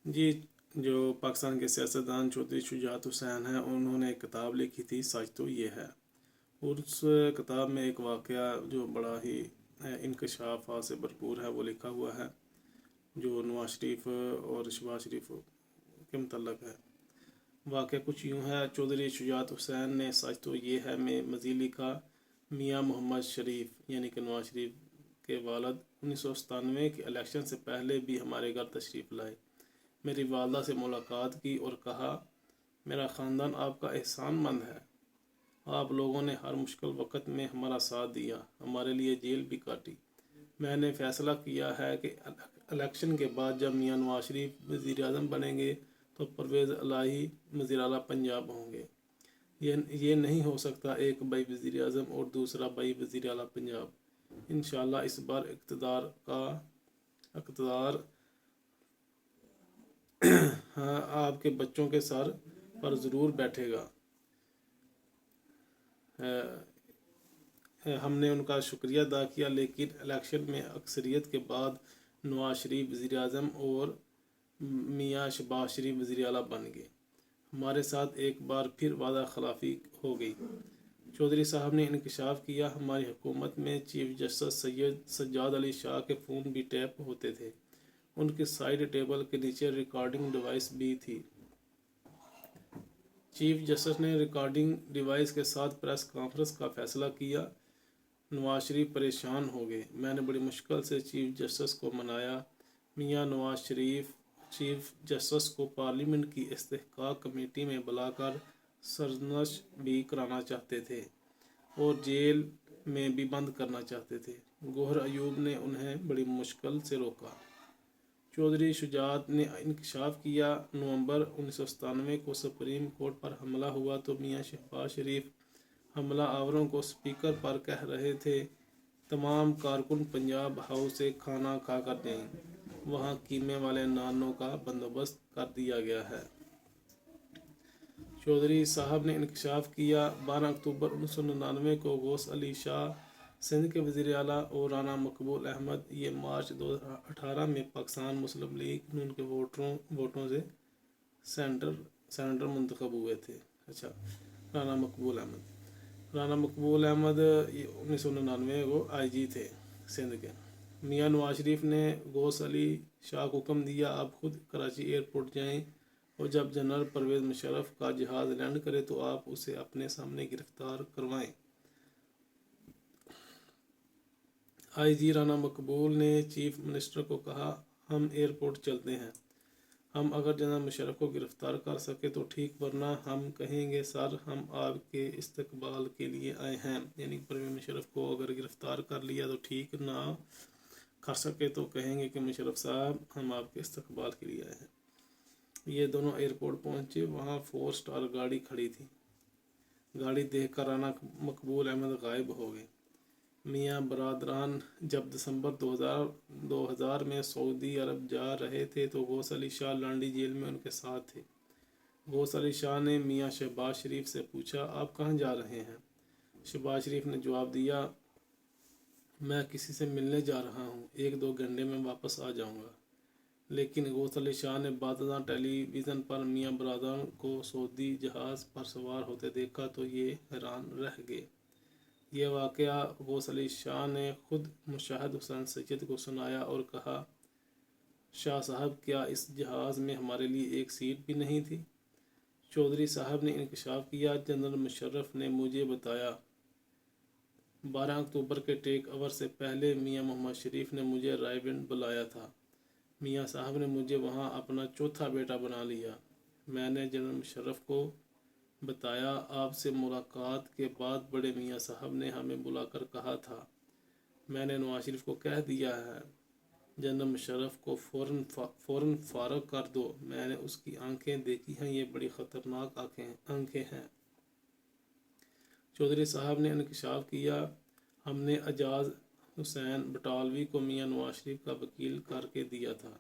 جی، جو پاکستان کے سیاستدان چودھری شجاعت حسین ہیں، انہوں نے ایک کتاب لکھی تھی سچ تو یہ ہے، اور اس کتاب میں ایک واقعہ جو بڑا ہی انکشافات سے بھرپور ہے وہ لکھا ہوا ہے، جو نواز شریف اور شہباز شریف کے متعلق ہے۔ واقعہ کچھ یوں ہے، چودھری شجاعت حسین نے سچ تو یہ ہے میں مزید لکھا، میاں محمد شریف یعنی کہ نواز شریف کے والد 1997 کے الیکشن سے پہلے بھی ہمارے گھر تشریف لائے، میری والدہ سے ملاقات کی اور کہا میرا خاندان آپ کا احسان مند ہے، آپ لوگوں نے ہر مشکل وقت میں ہمارا ساتھ دیا، ہمارے لیے جیل بھی کاٹی۔ میں نے فیصلہ کیا ہے کہ الیکشن کے بعد جب میاں نواز شریف وزیر اعظم بنیں گے تو پرویز الہی وزیر اعلیٰ پنجاب ہوں گے۔ یہ نہیں ہو سکتا ایک بھائی وزیر اعظم اور دوسرا بھائی وزیر اعلیٰ پنجاب۔ انشاءاللہ اس بار اقتدار آپ کے بچوں کے سر پر ضرور بیٹھے گا۔ ہم نے ان کا شکریہ ادا کیا، لیکن الیکشن میں اکثریت کے بعد نواز شریف وزیر اعظم اور میاں شہباز شریف وزیر اعلیٰ بن گئے، ہمارے ساتھ ایک بار پھر وعدہ خلافی ہو گئی۔ چودھری صاحب نے انکشاف کیا، ہماری حکومت میں چیف جسٹس سید سجاد علی شاہ کے فون بھی ٹیپ ہوتے تھے، ان کی سائیڈ ٹیبل کے نیچے ریکارڈنگ ڈیوائس بھی تھی۔ چیف جسٹس نے ریکارڈنگ ڈیوائس کے ساتھ پریس کانفرنس کا فیصلہ کیا۔ نواز شریف پریشان ہو گئے، میں نے بڑی مشکل سے چیف جسٹس کو منایا۔ میاں نواز شریف چیف جسٹس کو پارلیمنٹ کی استحقاق کمیٹی میں بلا کر سرزنش بھی کرانا چاہتے تھے اور جیل میں بھی بند کرنا چاہتے تھے۔ گوہر ایوب نے انہیں بڑی مشکل سے روکا۔ چودھری شجاعت نے انکشاف کیا، نومبر 1997 کو سپریم کورٹ پر حملہ ہوا تو میاں شہباز شریف حملہ آوروں کو اسپیکر پر کہہ رہے تھے تمام کارکن پنجاب ہاؤس سے کھانا کھا کر جائیں، وہاں قیمے والے نانوں کا بندوبست کر دیا گیا ہے۔ چودھری صاحب نے انکشاف کیا، 12 اکتوبر 1999 کو غوث علی شاہ سندھ کے وزیر اعلیٰ اور رانا مقبول احمد یہ مارچ 2018 میں پاکستان مسلم لیگ نون کے ووٹوں سے سینیٹر منتخب ہوئے تھے۔ رانا مقبول احمد 1999 کو آئی جی تھے سندھ کے۔ میاں نواز شریف نے غوث علی شاہ کو حکم دیا آپ خود کراچی ایئرپورٹ جائیں اور جب جنرل پرویز مشرف کا جہاز لینڈ کرے تو آپ اسے اپنے سامنے گرفتار کروائیں۔ آئی جی رانا مقبول نے چیف منسٹر کو کہا ہم ایئرپورٹ چلتے ہیں، ہم اگر جنرل مشرف کو گرفتار کر سکے تو ٹھیک، ورنہ ہم کہیں گے سر ہم آپ کے استقبال کے لیے آئے ہیں، یعنی پرویز مشرف کو اگر گرفتار کر لیا تو ٹھیک، نہ کر سکے تو کہیں گے کہ مشرف صاحب ہم آپ کے استقبال کے لیے آئے ہیں۔ یہ دونوں ایئرپورٹ پہنچے، وہاں 4 سٹار گاڑی کھڑی تھی، گاڑی دیکھ کر رانا مقبول احمد غائب ہو گئے۔ میاں برادران جب دسمبر 2000 میں سعودی عرب جا رہے تھے تو غوث علی شاہ لانڈی جیل میں ان کے ساتھ تھے۔ غوث علی شاہ نے میاں شہباز شریف سے پوچھا آپ کہاں جا رہے ہیں؟ شہباز شریف نے جواب دیا میں کسی سے ملنے جا رہا ہوں، 1-2 گھنٹے میں واپس آ جاؤں گا۔ لیکن غوث علی شاہ نے بعد ازاں ٹیلی ویژن پر میاں برادران کو سعودی جہاز پر سوار ہوتے دیکھا تو یہ حیران رہ گئے۔ یہ واقعہ غوث علی شاہ نے خود مشاہد حسین سید کو سنایا اور کہا شاہ صاحب کیا اس جہاز میں ہمارے لیے ایک سیٹ بھی نہیں تھی؟ چودھری صاحب نے انکشاف کیا، جنرل مشرف نے مجھے بتایا 12 اکتوبر کے ٹیک اوور سے پہلے میاں محمد شریف نے مجھے رائے گنج بلایا تھا، میاں صاحب نے مجھے وہاں اپنا چوتھا بیٹا بنا لیا۔ میں نے جنرل مشرف کو بتایا آپ سے ملاقات کے بعد بڑے میاں صاحب نے ہمیں بلا کر کہا تھا میں نے نواز شریف کو کہہ دیا ہے جنرل مشرف کو فوراً فارغ کر دو، میں نے اس کی آنکھیں دیکھی ہیں، یہ بڑی خطرناک آنکھیں ہیں۔ چودھری صاحب نے انکشاف کیا، ہم نے اعجاز حسین بٹالوی کو میاں نواز شریف کا وکیل کر کے دیا تھا۔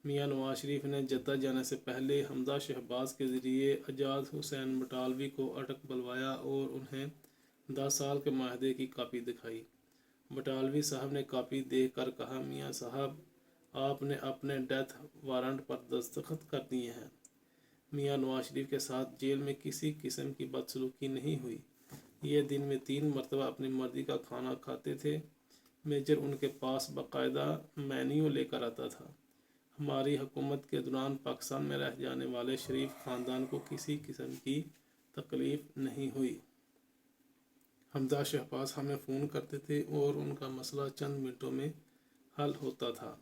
میاں نواز شریف نے جدہ جانے سے پہلے حمزہ شہباز کے ذریعے اعجاز حسین بٹالوی کو اٹک بلوایا اور انہیں 10 سال کے معاہدے کی کاپی دکھائی۔ بٹالوی صاحب نے کاپی دیکھ کر کہا میاں صاحب آپ نے اپنے ڈیتھ وارنٹ پر دستخط کر دیے ہیں۔ میاں نواز شریف کے ساتھ جیل میں کسی قسم کی بدسلوکی نہیں ہوئی۔ یہ دن میں 3 مرتبہ اپنی مرضی کا کھانا کھاتے تھے۔ میجر ان کے پاس باقاعدہ مینیو لے کر آتا تھا۔ ہماری حکومت کے دوران پاکستان میں رہ جانے والے شریف خاندان کو کسی قسم کی تکلیف نہیں ہوئی۔ حمزہ شہباز ہمیں فون کرتے تھے اور ان کا مسئلہ چند منٹوں میں حل ہوتا تھا۔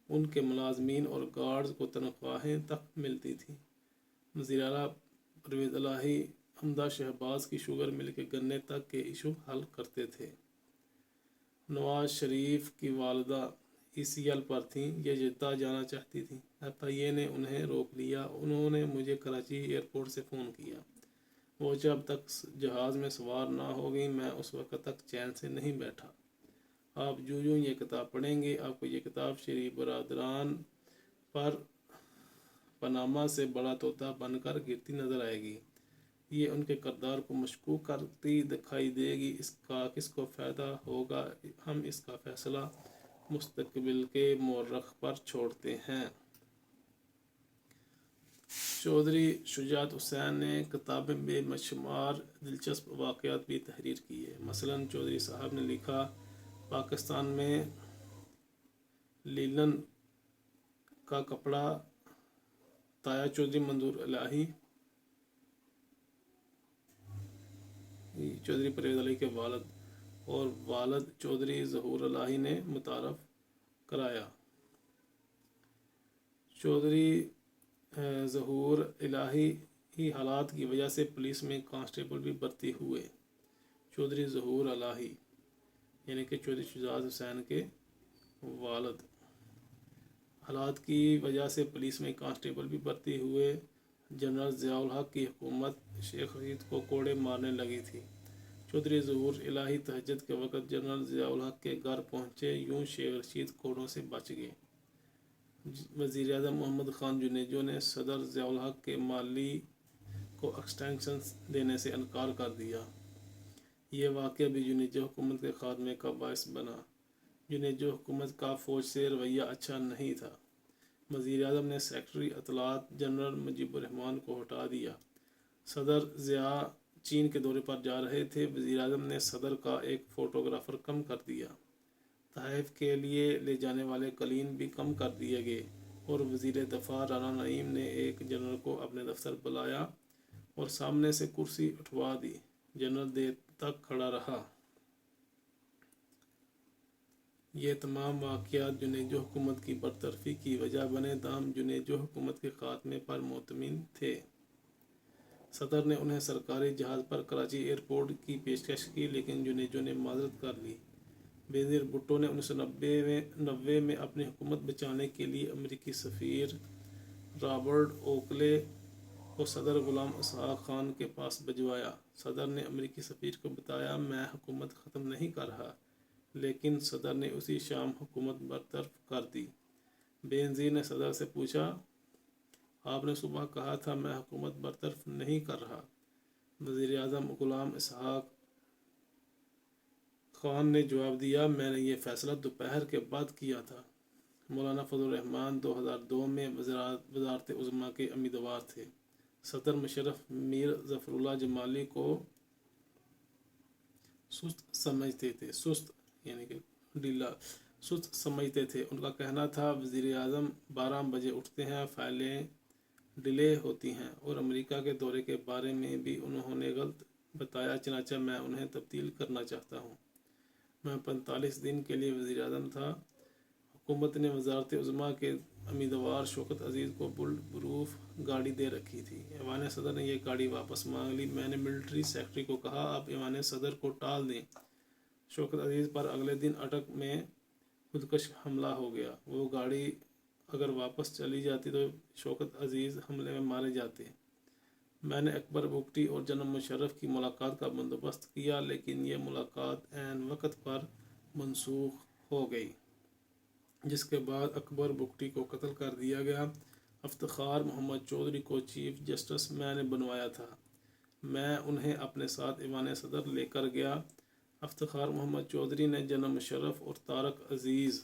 ان کے ملازمین اور گارڈز کو تنخواہیں تک ملتی تھیں۔ وزیر اعلیٰ پرویز الہی حمزہ شہباز کی شوگر مل کے گنے تک کے ایشو حل کرتے تھے۔ نواز شریف کی والدہ ECL پر تھیں، یہ جدہ جانا چاہتی تھیں۔ FIA نے انہیں روک لیا۔ انہوں نے مجھے کراچی ایئرپورٹ سے فون کیا۔ وہ جب تک جہاز میں سوار نہ ہو گئیں میں اس وقت تک چین سے نہیں بیٹھا۔ آپ جو یہ کتاب پڑھیں گے آپ کو یہ کتاب شریف برادران پر پاناما سے بڑا طوطا بن کر گرتی نظر آئے گی۔ یہ ان کے کردار کو مشکوک کرتی دکھائی دے گی۔ اس کا کس کو فائدہ ہوگا، ہم اس کا فیصلہ مستقبل کے مورخ پر چھوڑتے ہیں۔ چودھری شجاعت حسین نے کتاب میں بے شمار دلچسپ واقعات بھی تحریر کیے۔ مثلاً چودھری صاحب نے لکھا، پاکستان میں لیلن کا کپڑا تایا چودھری منظور الہی چودھری پرویز الہی کے والد اور والد چودھری ظہور الہی نے متعارف کرایا۔ چودھری ظہور الہی ہی حالات کی وجہ سے پولیس میں کانسٹیبل بھی بھرتی ہوئے۔ چودھری ظہور الہی یعنی کہ چودھری شجاعت حسین کے والد حالات کی وجہ سے پولیس میں کانسٹیبل بھی بھرتی ہوئے۔ جنرل ضیاء الحق کی حکومت شیخ رشید کو کوڑے مارنے لگی تھی۔ چودھری ظہور الہی تہجد کے وقت جنرل ضیاء الحق کے گھر پہنچے، یوں شیخ رشید کوڑوں سے بچ گئے۔ وزیر اعظم محمد خان جنیجو نے صدر ضیاء الحق کے مالی کو ایکسٹینشن دینے سے انکار کر دیا۔ یہ واقعہ بھی جنیجو حکومت کے خاتمے کا باعث بنا۔ جنیجو حکومت کا فوج سے رویہ اچھا نہیں تھا۔ وزیر اعظم نے سیکرٹری اطلاعات جنرل مجیب الرحمان کو ہٹا دیا۔ صدر ضیاء چین کے دورے پر جا رہے تھے۔ وزیر اعظم نے صدر کا ایک فوٹوگرافر کم کر دیا۔ تحائف کے لیے لے جانے والے قالین بھی کم کر دیے گئے اور وزیر دفاع رانا نعیم نے ایک جنرل کو اپنے دفتر بلایا اور سامنے سے کرسی اٹھوا دی۔ جنرل دیر تک کھڑا رہا۔ یہ تمام واقعات جنیجو حکومت کی برطرفی کی وجہ بنے، تاہم جنیجو حکومت کے خاتمے پر مطمئن تھے۔ صدر نے انہیں سرکاری جہاز پر کراچی ایئرپورٹ کی پیشکش کی، لیکن جنیجو نے معذرت کر لی۔ بینظیر بھٹو نے 1990 میں اپنی حکومت بچانے کے لیے امریکی سفیر رابرٹ اوکلے کو صدر غلام اسحاق خان کے پاس بھجوایا۔ صدر نے امریکی سفیر کو بتایا، میں حکومت ختم نہیں کر رہا، لیکن صدر نے اسی شام حکومت برطرف کر دی۔ بینظیر نے صدر سے پوچھا، آپ نے صبح کہا تھا میں حکومت برطرف نہیں کر رہا۔ وزیر اعظم غلام اسحاق خان نے جواب دیا، میں نے یہ فیصلہ دوپہر کے بعد کیا تھا۔ مولانا فضل الرحمان 2002 میں وزارت عظمیٰ کے امیدوار تھے۔ صدر مشرف میر ظفر اللہ جمالی کو سست سمجھتے تھے، سست سمجھتے تھے۔ ان کا کہنا تھا، وزیر اعظم 12 بجے اٹھتے ہیں، فائلیں ڈیلے ہوتی ہیں، اور امریکہ کے دورے کے بارے میں بھی انہوں نے غلط بتایا، چنانچہ میں انہیں تبدیل کرنا چاہتا ہوں۔ میں 45 دن کے لیے وزیر اعظم تھا۔ حکومت نے وزارت عظمیٰ کے امیدوار شوکت عزیز کو بلٹ پروف گاڑی دے رکھی تھی۔ ایوان صدر نے یہ گاڑی واپس مانگ لی۔ میں نے ملٹری سیکرٹری کو کہا، آپ ایوان صدر کو ٹال دیں۔ شوکت عزیز پر اگلے دن اٹک میں خودکش حملہ ہو گیا۔ وہ گاڑی اگر واپس چلی جاتی تو شوکت عزیز حملے میں مارے جاتے۔ میں نے اکبر بگٹی اور جنرل مشرف کی ملاقات کا بندوبست کیا، لیکن یہ ملاقات عین وقت پر منسوخ ہو گئی، جس کے بعد اکبر بگٹی کو قتل کر دیا گیا۔ افتخار محمد چودھری کو چیف جسٹس میں نے بنوایا تھا۔ میں انہیں اپنے ساتھ ایوان صدر لے کر گیا۔ افتخار محمد چودھری نے جنرل مشرف اور طارق عزیز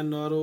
NRO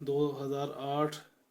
2008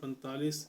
45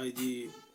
IG